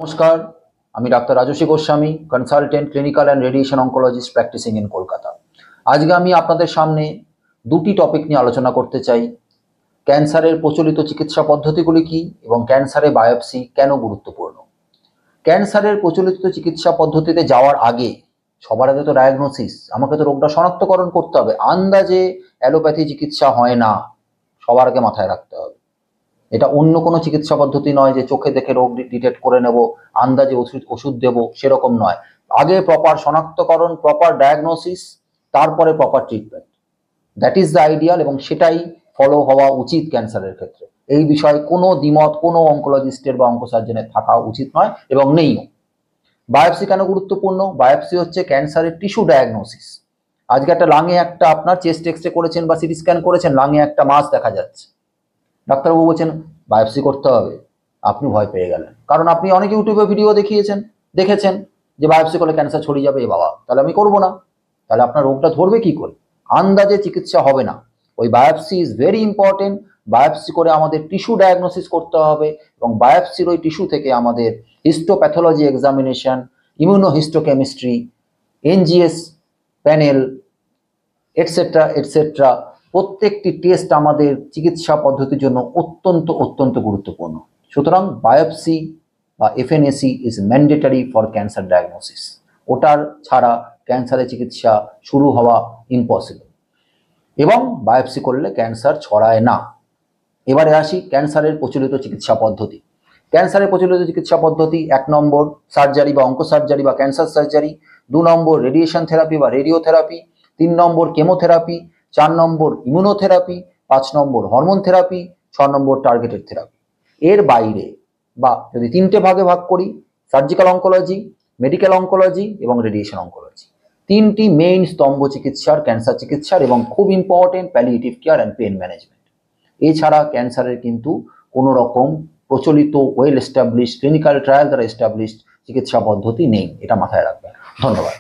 নমস্কার, আমি ডাক্তার Rajaswi Goswami, consultant clinical and radiation oncologist practising in Kolkata. আজকে আমি আপনাদের সামনে দুটি টপিক নিয়ে আলোচনা করতে চাই। ক্যান্সারের প্রচলিত চিকিৎসা পদ্ধতিগুলি কী এবং ক্যান্সারে বায়োপসি কেন গুরুত্বপূর্ণ। ক্যান্সারের প্রচলিত চিকিৎসা পদ্ধতিতে যাওয়ার আগে সবার আগে তো ডায়াগনোসিস, আমাকে তো রোগটা শনাক্তকরণ করতে হবে। আন্দাজে অ্যালোপ্যাথি চিকিৎসা হয় না, সবার আগে মাথায় রাখতে হবে। এটা অন্য কোনো চিকিৎসা পদ্ধতি নয় যে চোখে দেখে রোগ ডিটেক্ট করে নেব, আন্দাজে ওষুধ দেব, সেরকম নয়। আগে প্রপার শনাক্তকরণ, প্রপার ডায়াগনোসিস, তারপরে proper treatment. That is the ideal এবং সেটাই ফলো হওয়া উচিত ক্যান্সারের ক্ষেত্রে। এই বিষয়ে কোনো দ্বিমত কোনো অঙ্কোলজিস্টের বা অঙ্কোসার্জনের থাকা উচিত নয় এবং নেইও। বায়োপসি কেন গুরুত্বপূর্ণ? বায়োপসি হচ্ছে ক্যান্সারের টিস্যু ডায়াগনোসিস। আজকে একটা লাঙে একটা আপনার চেস্ট এক্স রে করেছেন বা সিটি স্ক্যান করেছেন, লাঙে একটা মাস দেখা যাচ্ছে, ডাক্তারবাবু বলছেন বায়োপসি করতে হবে। আপনি ভয় পেয়ে গেলেন, কারণ আপনি অনেক ইউটিউবে ভিডিও দেখেছেন যে বায়োপসি করলে ক্যান্সার ছড়িয়ে যাবে। এ বাবা, তাহলে আমি করবো না। তাহলে আপনার রোগটা ধরবে কি করে? আন্দাজে চিকিৎসা হবে না। ওই biopsy is very important. Biopsy করে আমাদের টিস্যু ডায়াগনোসিস করতে হবে এবং বায়োপসির ওই টিস্যু থেকে আমাদের histopathology examination, immunohistochemistry, NGS panel, etcetera etcetera, প্রত্যেকটি টেস্ট আমাদের চিকিৎসা পদ্ধতির জন্য অত্যন্ত অত্যন্ত গুরুত্বপূর্ণ। সুতরাং বায়োপসি বা FNAC is mandatory for cancer diagnosis. ওটার ছাড়া ক্যান্সারের চিকিৎসা শুরু হওয়া ইম্পসিবল। এবং বায়োপসি করলে ক্যান্সার ছড়ায় না। এবারে আসি ক্যান্সারের প্রচলিত চিকিৎসা পদ্ধতি। ক্যান্সারের প্রচলিত চিকিৎসা পদ্ধতি: 1 নম্বর সার্জারি বা অঙ্কোসার্জারি বা ক্যান্সার সার্জারি, 2 নম্বর রেডিয়েশন থেরাপি বা রেডিওথেরাপি, 3 নম্বর কেমোথেরাপি, 4 নম্বর ইমিউনোথেরাপি, 5 নম্বর হরমোন থেরাপি, 6 নম্বর টার্গেটেড থেরাপি। এর বাইরে বা যদি 3টে ভাগে ভাগ করি, সার্জিক্যাল অঙ্কোলজি, মেডিকেল অঙ্কোলজি এবং রেডিয়েশন অঙ্কোলজি, 3টি মেইন স্তম্ভ চিকিৎসার ক্যান্সার চিকিৎসার এবং খুব important palliative care and pain management. এছাড়া ক্যান্সারের কিন্তু কোনো রকম প্রচলিত ওয়েল এস্টাবলিশড ক্লিনিক্যাল ট্রায়াল দ্বারা এস্টাবলিশড চিকিৎসা পদ্ধতি নেই, এটা মাথায় রাখবেন। ধন্যবাদ।